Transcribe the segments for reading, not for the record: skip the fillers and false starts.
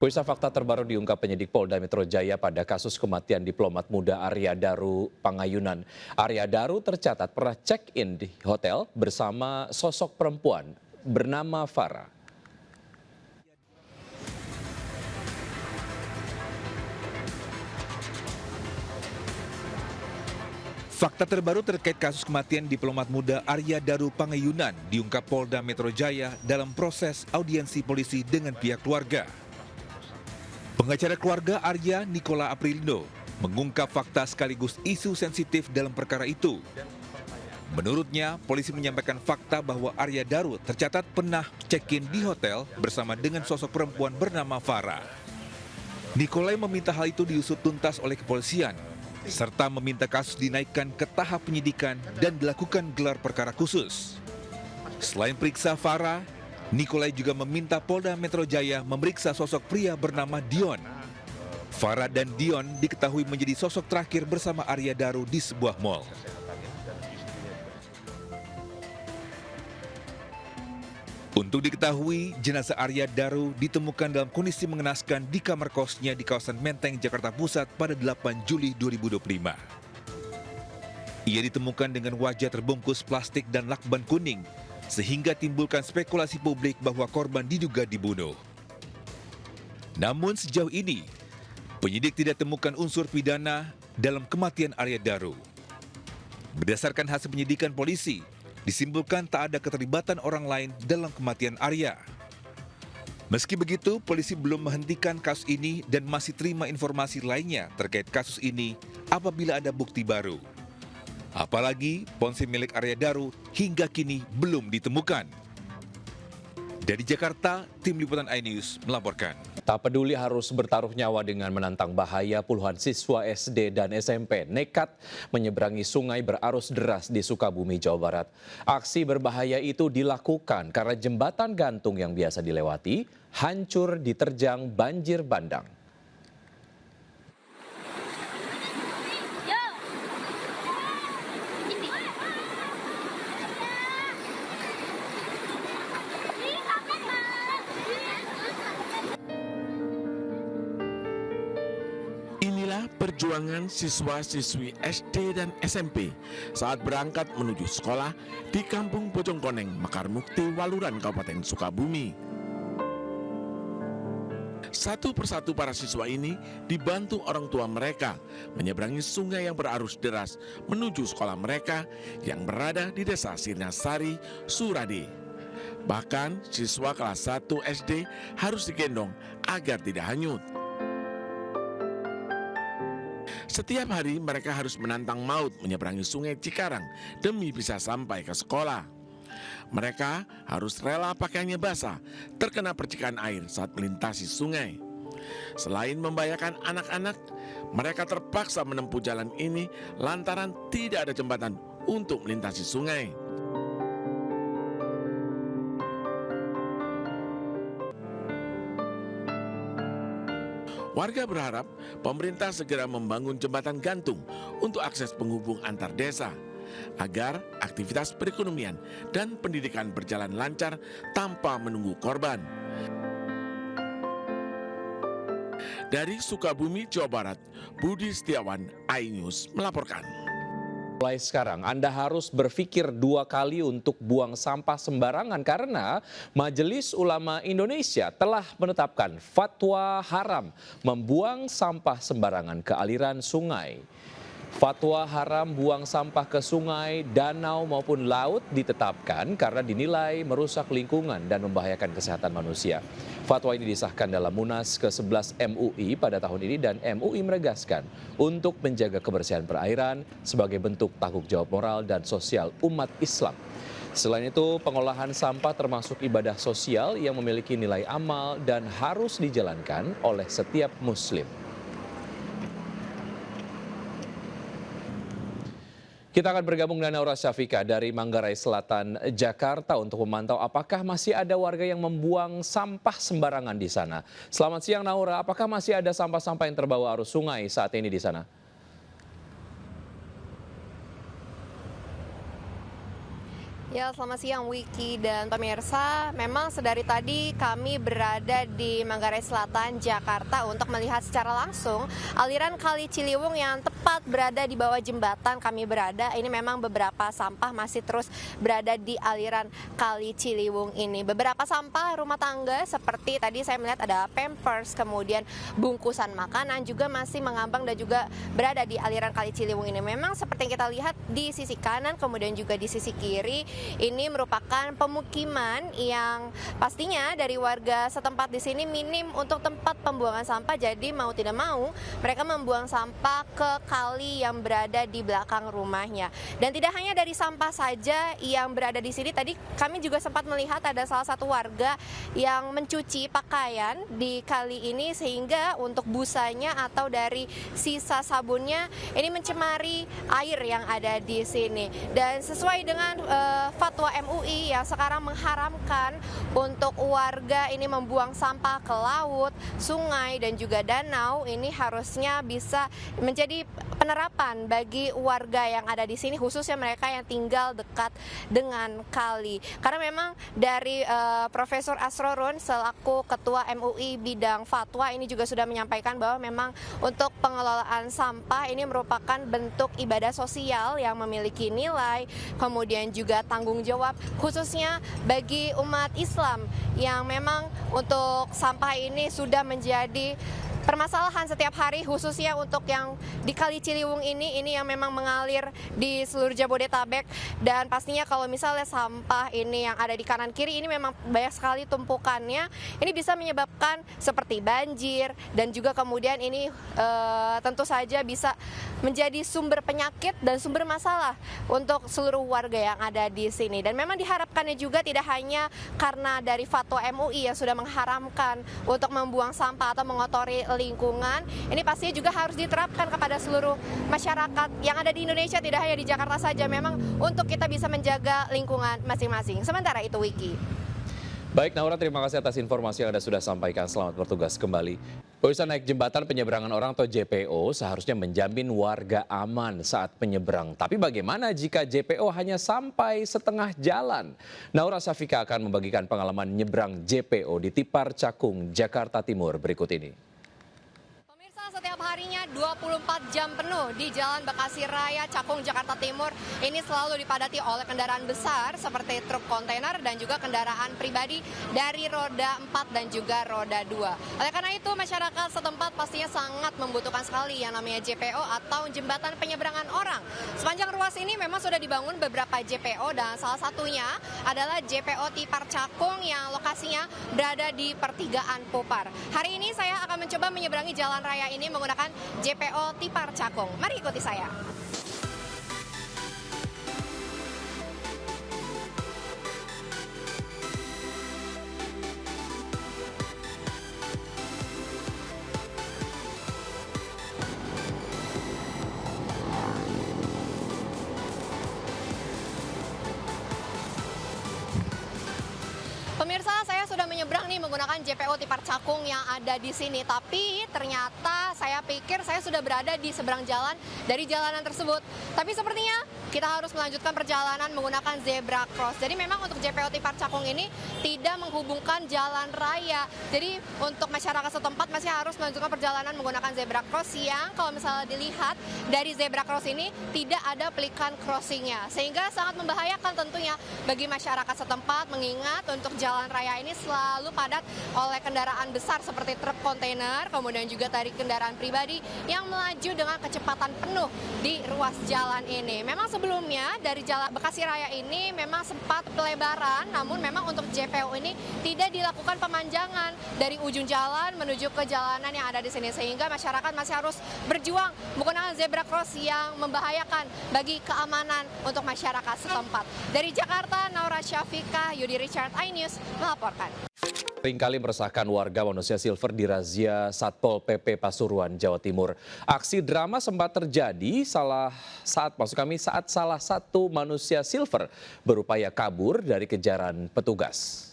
Pemirsa, fakta terbaru diungkap penyidik Polda Metro Jaya pada kasus kematian diplomat muda Arya Daru Pangayunan. Arya Daru tercatat pernah check-in di hotel bersama sosok perempuan bernama Farah. Fakta terbaru terkait kasus kematian diplomat muda Arya Daru Pangayunan diungkap Polda Metro Jaya dalam proses audiensi polisi dengan pihak keluarga. Pengacara keluarga Arya, Nicola Aprilindo, mengungkap fakta sekaligus isu sensitif dalam perkara itu. Menurutnya, polisi menyampaikan fakta bahwa Arya Daru tercatat pernah check-in di hotel bersama dengan sosok perempuan bernama Farah. Nicolai meminta hal itu diusut tuntas oleh kepolisian, serta meminta kasus dinaikkan ke tahap penyidikan dan dilakukan gelar perkara khusus. Selain periksa Farah, Nicolai juga meminta Polda Metro Jaya memeriksa sosok pria bernama Dion. Farah dan Dion diketahui menjadi sosok terakhir bersama Arya Daru di sebuah mal. Untuk diketahui, jenazah Arya Daru ditemukan dalam kondisi mengenaskan di kamar kosnya di kawasan Menteng, Jakarta Pusat pada 8 Juli 2025. Ia ditemukan dengan wajah terbungkus plastik dan lakban kuning, sehingga timbulkan spekulasi publik bahwa korban diduga dibunuh. Namun sejauh ini, penyidik tidak temukan unsur pidana dalam kematian Arya Daru. Berdasarkan hasil penyidikan polisi, disimpulkan tak ada keterlibatan orang lain dalam kematian Arya. Meski begitu, polisi belum menghentikan kasus ini dan masih terima informasi lainnya terkait kasus ini apabila ada bukti baru. Apalagi ponsel milik Arya Daru hingga kini belum ditemukan. Dari Jakarta, Tim Liputan iNews melaporkan. Tak peduli harus bertaruh nyawa dengan menantang bahaya, puluhan siswa SD dan SMP nekat menyeberangi sungai berarus deras di Sukabumi, Jawa Barat. Aksi berbahaya itu dilakukan karena jembatan gantung yang biasa dilewati hancur diterjang banjir bandang. Inilah perjuangan siswa-siswi SD dan SMP saat berangkat menuju sekolah di Kampung Bojongkoneng, Mekarmukti, Waluran, Kabupaten Sukabumi. Satu persatu para siswa ini dibantu orang tua mereka menyeberangi sungai yang berarus deras menuju sekolah mereka yang berada di Desa Sirnasari, Surade. Bahkan siswa kelas 1 SD harus digendong agar tidak hanyut. Setiap hari mereka harus menantang maut menyeberangi sungai Cikarang demi bisa sampai ke sekolah. Mereka harus rela pakaiannya basah terkena percikan air saat melintasi sungai. Selain membahayakan anak-anak, mereka terpaksa menempuh jalan ini lantaran tidak ada jembatan untuk melintasi sungai. Warga berharap pemerintah segera membangun jembatan gantung untuk akses penghubung antar desa, agar aktivitas perekonomian dan pendidikan berjalan lancar tanpa menunggu korban. Dari Sukabumi, Jawa Barat, Budi Setiawan, iNews melaporkan. Mulai sekarang Anda harus berpikir 2 kali untuk buang sampah sembarangan karena Majelis Ulama Indonesia telah menetapkan fatwa haram membuang sampah sembarangan ke aliran sungai. Fatwa haram buang sampah ke sungai, danau maupun laut ditetapkan karena dinilai merusak lingkungan dan membahayakan kesehatan manusia. Fatwa ini disahkan dalam Munas ke-11 MUI pada tahun ini dan MUI menegaskan untuk menjaga kebersihan perairan sebagai bentuk tanggung jawab moral dan sosial umat Islam. Selain itu, pengolahan sampah termasuk ibadah sosial yang memiliki nilai amal dan harus dijalankan oleh setiap muslim. Kita akan bergabung dengan Naura Syafika dari Manggarai Selatan, Jakarta untuk memantau apakah masih ada warga yang membuang sampah sembarangan di sana. Selamat siang Naura, apakah masih ada sampah-sampah yang terbawa arus sungai saat ini di sana? Ya, selamat siang Wiki dan pemirsa. Memang sedari tadi kami berada di Manggarai Selatan, Jakarta untuk melihat secara langsung aliran Kali Ciliwung yang tepat berada di bawah jembatan kami berada. Ini memang beberapa sampah masih terus berada di aliran Kali Ciliwung ini. Beberapa sampah rumah tangga seperti tadi saya melihat ada Pampers, kemudian bungkusan makanan juga masih mengambang dan juga berada di aliran Kali Ciliwung ini. Memang seperti yang kita lihat di sisi kanan kemudian juga di sisi kiri, ini merupakan pemukiman yang pastinya dari warga setempat di sini minim untuk tempat pembuangan sampah. Jadi mau tidak mau mereka membuang sampah ke kali yang berada di belakang rumahnya. Dan tidak hanya dari sampah saja yang berada di sini. Tadi kami juga sempat melihat ada salah satu warga yang mencuci pakaian di kali ini sehingga untuk busanya atau dari sisa sabunnya ini mencemari air yang ada di sini. Dan sesuai dengan fatwa MUI yang sekarang mengharamkan untuk warga ini membuang sampah ke laut, sungai dan juga danau, ini harusnya bisa menjadi penerapan bagi warga yang ada di sini, khususnya mereka yang tinggal dekat dengan kali. Karena memang dari Profesor Asrorun selaku Ketua MUI bidang fatwa ini juga sudah menyampaikan bahwa memang untuk pengelolaan sampah ini merupakan bentuk ibadah sosial yang memiliki nilai, kemudian juga tanggung jawab khususnya bagi umat Islam yang memang untuk sampah ini sudah menjadi permasalahan setiap hari, khususnya untuk yang di Kali Ciliwung ini yang memang mengalir di seluruh Jabodetabek. Dan pastinya kalau misalnya sampah ini yang ada di kanan kiri ini memang banyak sekali tumpukannya, ini bisa menyebabkan seperti banjir dan juga kemudian ini tentu saja bisa menjadi sumber penyakit dan sumber masalah untuk seluruh warga yang ada di sini. Dan memang diharapkannya juga tidak hanya karena dari fatwa MUI yang sudah mengharamkan untuk membuang sampah atau mengotori lingkungan, ini pastinya juga harus diterapkan kepada seluruh masyarakat yang ada di Indonesia, tidak hanya di Jakarta saja, memang untuk kita bisa menjaga lingkungan masing-masing. Sementara itu Wiki. Baik Naura, terima kasih atas informasi yang Anda sudah sampaikan. Selamat bertugas kembali. Pemirsa, naik jembatan penyeberangan orang atau JPO seharusnya menjamin warga aman saat penyeberang. Tapi bagaimana jika JPO hanya sampai setengah jalan? Naura Safika akan membagikan pengalaman nyebrang JPO di Tipar Cakung, Jakarta Timur berikut ini. Setiap harinya 24 jam penuh di Jalan Bekasi Raya, Cakung, Jakarta Timur ini selalu dipadati oleh kendaraan besar seperti truk kontainer dan juga kendaraan pribadi dari roda 4 dan juga roda 2. Oleh karena itu masyarakat setempat pastinya sangat membutuhkan sekali yang namanya JPO atau jembatan penyeberangan orang. Sepanjang ruas ini memang sudah dibangun beberapa JPO dan salah satunya adalah JPO Tipar Cakung yang lokasinya berada di pertigaan Popar. Hari ini saya akan mencoba menyeberangi jalan raya ini menggunakan JPO Tipar Cakung. Mari ikuti saya. Pemirsa, saya sudah menyeberang nih menggunakan JPO Tipar Cakung yang ada di sini. Tapi ternyata saya pikir saya sudah berada di seberang jalan dari jalanan tersebut. Tapi sepertinya kita harus melanjutkan perjalanan menggunakan zebra cross. Jadi memang untuk JPO Tipar Cakung ini tidak menghubungkan jalan raya. Jadi untuk masyarakat setempat masih harus melanjutkan perjalanan menggunakan zebra cross yang kalau misalnya dilihat dari zebra cross ini tidak ada pelikan crossingnya. Sehingga sangat membahayakan tentunya bagi masyarakat setempat mengingat untuk jalan raya ini selalu padat oleh kendaraan besar seperti truk kontainer, kemudian juga dari kendaraan pribadi yang melaju dengan kecepatan penuh di ruas jalan ini. Memang sebelumnya dari jalan Bekasi Raya ini memang sempat pelebaran, namun memang untuk JPO ini tidak dilakukan pemanjangan dari ujung jalan menuju ke jalanan yang ada di sini, sehingga masyarakat masih harus berjuang menggunakan zebra cross yang membahayakan bagi keamanan untuk masyarakat setempat. Dari Jakarta, Naura Syafika, Yudi Richard, iNews melaporkan. Seringkali meresahkan warga manusia silver di razia Satpol PP Pasuruan, Jawa Timur. Aksi drama sempat terjadi saat salah satu manusia silver berupaya kabur dari kejaran petugas.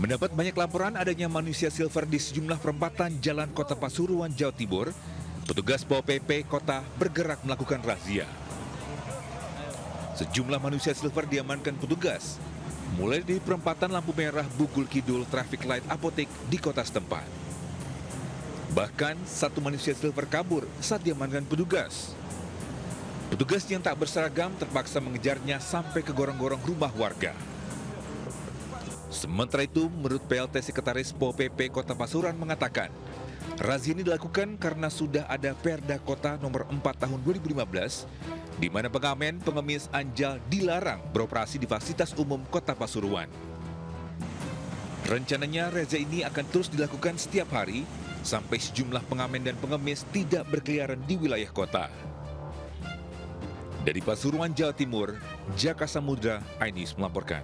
Mendapat banyak laporan adanya manusia silver di sejumlah perempatan jalan Kota Pasuruan, Jawa Timur, Petugas Pol PP Kota bergerak melakukan razia. Sejumlah manusia silver diamankan petugas, mulai di perempatan lampu merah Bugul Kidul Traffic Light Apotek di kota setempat. Bahkan satu manusia silver kabur saat diamankan petugas. Petugas yang tak berseragam terpaksa mengejarnya sampai ke gorong-gorong rumah warga. Sementara itu, menurut PLT Sekretaris Pol PP Kota Pasuruan mengatakan, razia ini dilakukan karena sudah ada Perda Kota nomor 4 tahun 2015, di mana pengamen pengemis anjal dilarang beroperasi di fasilitas umum Kota Pasuruan. Rencananya razia ini akan terus dilakukan setiap hari sampai sejumlah pengamen dan pengemis tidak berkeliaran di wilayah kota. Dari Pasuruan, Jawa Timur, Jaka Samudra, iNews melaporkan.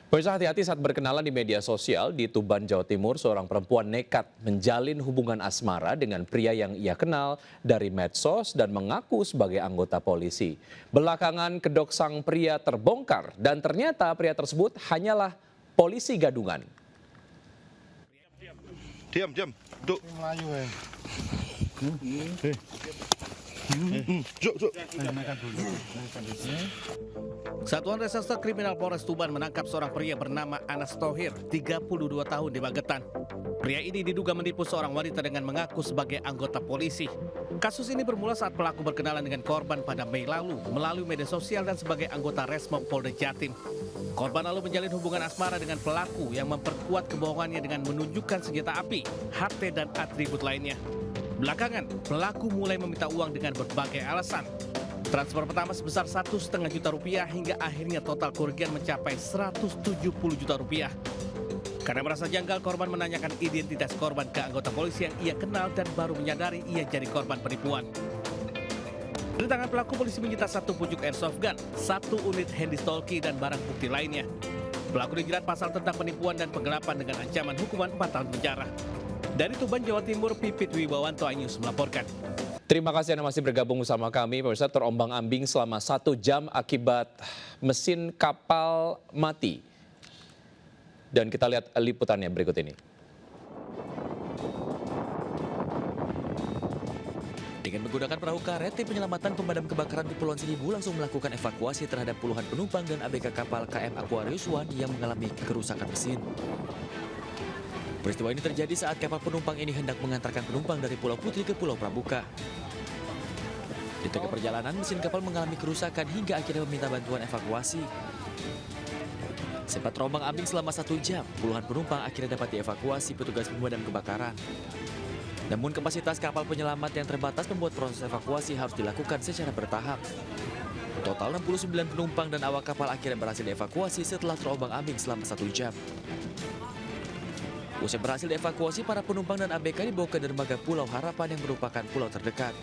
Pemirsa, hati-hati saat berkenalan di media sosial. Di Tuban, Jawa Timur, seorang perempuan nekat menjalin hubungan asmara dengan pria yang ia kenal dari medsos dan mengaku sebagai anggota polisi. Belakangan kedok sang pria terbongkar dan ternyata pria tersebut hanyalah polisi gadungan. Diam, duduk. Melayu ya. Satuan Reserse Kriminal Polres Tuban menangkap seorang pria bernama Anas Thohir, 32 tahun di Magetan. Pria ini diduga menipu seorang wanita dengan mengaku sebagai anggota polisi. Kasus ini bermula saat pelaku berkenalan dengan korban pada Mei lalu melalui media sosial dan sebagai anggota Resmob Polda Jatim. Korban lalu menjalin hubungan asmara dengan pelaku yang memperkuat kebohongannya dengan menunjukkan senjata api, HP, dan atribut lainnya. Belakangan, pelaku mulai meminta uang dengan berbagai alasan. Transfer pertama sebesar 1,5 juta rupiah hingga akhirnya total kerugian mencapai 170 juta rupiah. Karena merasa janggal, korban menanyakan identitas korban ke anggota polisi yang ia kenal dan baru menyadari ia jadi korban penipuan. Dari tangan pelaku, polisi menyita 1 pucuk airsoft gun, 1 unit handy stalkie dan barang bukti lainnya. Pelaku dijerat pasal tentang penipuan dan penggelapan dengan ancaman hukuman 4 tahun penjara. Dari Tuban, Jawa Timur, Pipit Wibawanto, iNews melaporkan. Terima kasih Anda masih bergabung bersama kami. Pemirsa, terombang-ambing selama 1 jam akibat mesin kapal mati. Dan kita lihat liputannya berikut ini. Dengan menggunakan perahu karet, tim penyelamatan pemadam kebakaran Kepulauan Seribu langsung melakukan evakuasi terhadap puluhan penumpang dan ABK kapal KM Aquarius One yang mengalami kerusakan mesin. Peristiwa ini terjadi saat kapal penumpang ini hendak mengantarkan penumpang dari Pulau Putri ke Pulau Pramuka. Di tengah perjalanan, mesin kapal mengalami kerusakan hingga akhirnya meminta bantuan evakuasi. Sempat terombang-ambing selama 1 jam, puluhan penumpang akhirnya dapat dievakuasi petugas pemadam kebakaran. Namun kapasitas kapal penyelamat yang terbatas membuat proses evakuasi harus dilakukan secara bertahap. Total 69 penumpang dan awak kapal akhirnya berhasil dievakuasi setelah terombang-ambing selama 1 jam. Usai berhasil dievakuasi, para penumpang dan ABK dibawa ke dermaga Pulau Harapan yang merupakan pulau terdekat.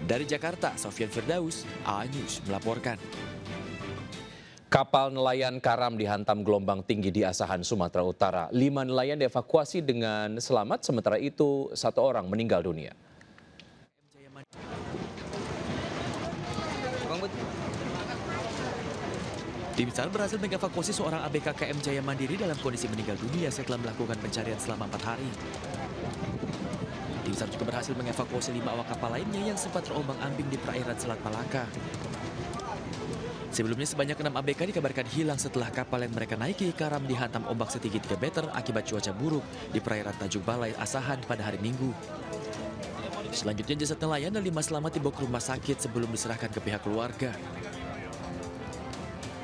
Dari Jakarta, Sofyan Firdaus, iNews melaporkan. Kapal nelayan karam dihantam gelombang tinggi di Asahan, Sumatera Utara. 5 nelayan dievakuasi dengan selamat, sementara itu 1 orang meninggal dunia. Tim SAR berhasil mengevakuasi seorang ABK KM Jaya Mandiri dalam kondisi meninggal dunia setelah melakukan pencarian selama 4 hari. Tim SAR juga berhasil mengevakuasi 5 awak kapal lainnya yang sempat terombang-ambing di perairan Selat Malaka. Sebelumnya sebanyak 6 ABK dikabarkan hilang setelah kapal yang mereka naiki karam dihantam ombak setinggi 3 meter akibat cuaca buruk di perairan Tanjung Balai, Asahan pada hari Minggu. Selanjutnya jasad nelayan dan 5 selamat dibawa ke rumah sakit sebelum diserahkan ke pihak keluarga.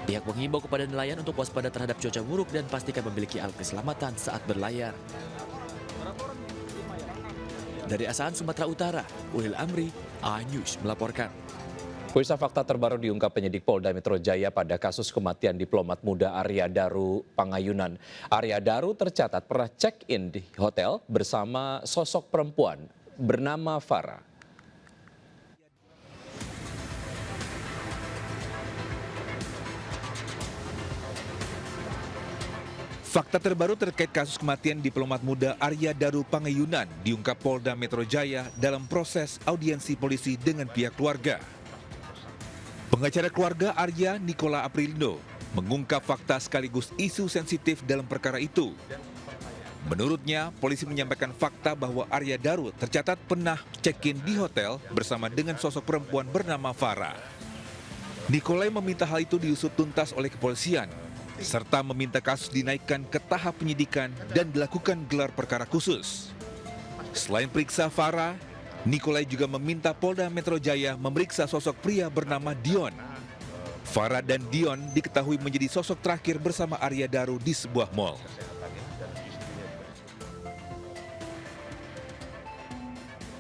Pihak menghimbau kepada nelayan untuk waspada terhadap cuaca buruk dan pastikan memiliki alat keselamatan saat berlayar. Dari Asahan, Sumatera Utara, Ulil Amri, iNews melaporkan. Pemirsa, fakta terbaru diungkap penyidik Polda Metro Jaya pada kasus kematian diplomat muda Arya Daru Pangayunan. Arya Daru tercatat pernah check-in di hotel bersama sosok perempuan bernama Farah. Fakta terbaru terkait kasus kematian diplomat muda Arya Daru Pangayunan diungkap Polda Metro Jaya dalam proses audiensi polisi dengan pihak keluarga. Pengacara keluarga Arya, Nicola Aprilindo, mengungkap fakta sekaligus isu sensitif dalam perkara itu. Menurutnya, polisi menyampaikan fakta bahwa Arya Daru tercatat pernah check-in di hotel bersama dengan sosok perempuan bernama Farah. Nikolai meminta hal itu diusut tuntas oleh kepolisian, serta meminta kasus dinaikkan ke tahap penyidikan dan dilakukan gelar perkara khusus. Selain periksa Farah, Nikolai juga meminta Polda Metro Jaya memeriksa sosok pria bernama Dion. Farah dan Dion diketahui menjadi sosok terakhir bersama Arya Daru di sebuah mal.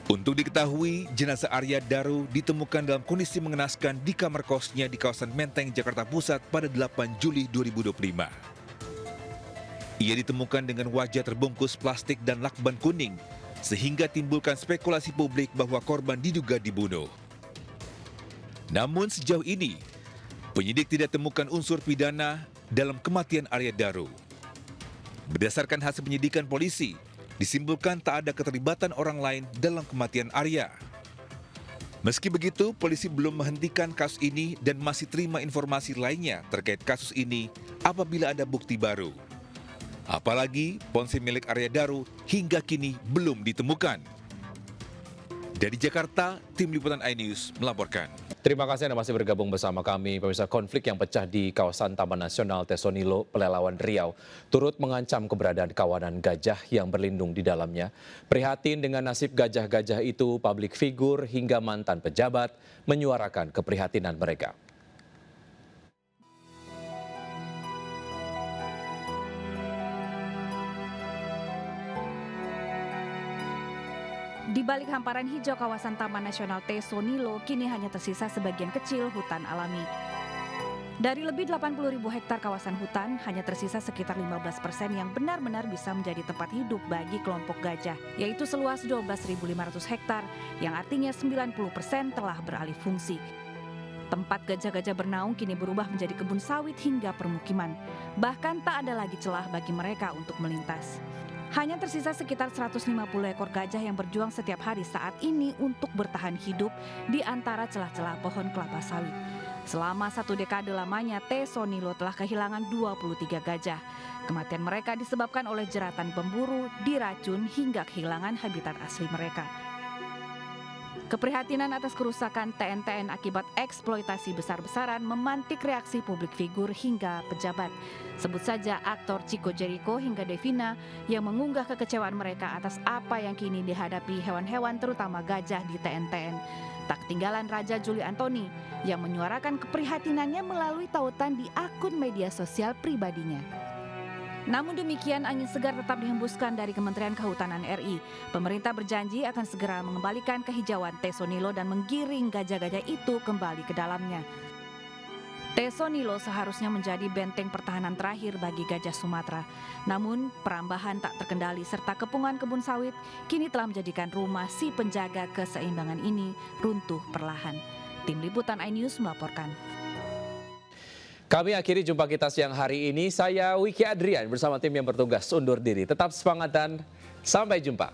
Untuk diketahui, jenazah Arya Daru ditemukan dalam kondisi mengenaskan di kamar kosnya di kawasan Menteng, Jakarta Pusat pada 8 Juli 2025. Ia ditemukan dengan wajah terbungkus plastik dan lakban kuning, sehingga timbulkan spekulasi publik bahwa korban diduga dibunuh. Namun sejauh ini, penyidik tidak temukan unsur pidana dalam kematian Arya Daru. Berdasarkan hasil penyidikan polisi, disimpulkan tak ada keterlibatan orang lain dalam kematian Arya. Meski begitu, polisi belum menghentikan kasus ini dan masih terima informasi lainnya terkait kasus ini apabila ada bukti baru. Apalagi ponsel milik Arya Daru hingga kini belum ditemukan. Dari Jakarta, Tim Liputan iNews melaporkan. Terima kasih Anda masih bergabung bersama kami. Pemirsa, konflik yang pecah di kawasan Taman Nasional Tesonilo, Pelalawan Riau, turut mengancam keberadaan kawanan gajah yang berlindung di dalamnya. Prihatin dengan nasib gajah-gajah itu, publik figur hingga mantan pejabat menyuarakan keprihatinan mereka. Di balik hamparan hijau kawasan Taman Nasional Tesonilo, kini hanya tersisa sebagian kecil hutan alami. Dari lebih 80.000 hektar kawasan hutan, hanya tersisa sekitar 15% yang benar-benar bisa menjadi tempat hidup bagi kelompok gajah, yaitu seluas 12.500 hektar, yang artinya 90% telah beralih fungsi. Tempat gajah-gajah bernaung kini berubah menjadi kebun sawit hingga permukiman. Bahkan tak ada lagi celah bagi mereka untuk melintas. Hanya tersisa sekitar 150 ekor gajah yang berjuang setiap hari saat ini untuk bertahan hidup di antara celah-celah pohon kelapa sawit. Selama 1 dekade lamanya, Tesonilo telah kehilangan 23 gajah. Kematian mereka disebabkan oleh jeratan pemburu, diracun, hingga kehilangan habitat asli mereka. Keprihatinan atas kerusakan TNTN akibat eksploitasi besar-besaran memantik reaksi publik figur hingga pejabat. Sebut saja aktor Chico Jericho hingga Devina yang mengunggah kekecewaan mereka atas apa yang kini dihadapi hewan-hewan terutama gajah di TNTN. Tak ketinggalan Raja Juli Antoni yang menyuarakan keprihatinannya melalui tautan di akun media sosial pribadinya. Namun demikian, angin segar tetap dihembuskan dari Kementerian Kehutanan RI. Pemerintah berjanji akan segera mengembalikan kehijauan Tesonilo dan menggiring gajah-gajah itu kembali ke dalamnya. Tesonilo seharusnya menjadi benteng pertahanan terakhir bagi gajah Sumatera. Namun, perambahan tak terkendali serta kepungan kebun sawit kini telah menjadikan rumah si penjaga keseimbangan ini runtuh perlahan. Tim Liputan iNews melaporkan. Kami akhiri jumpa kita siang hari ini. Saya Wiki Adrian bersama tim yang bertugas undur diri. Tetap semangat dan sampai jumpa.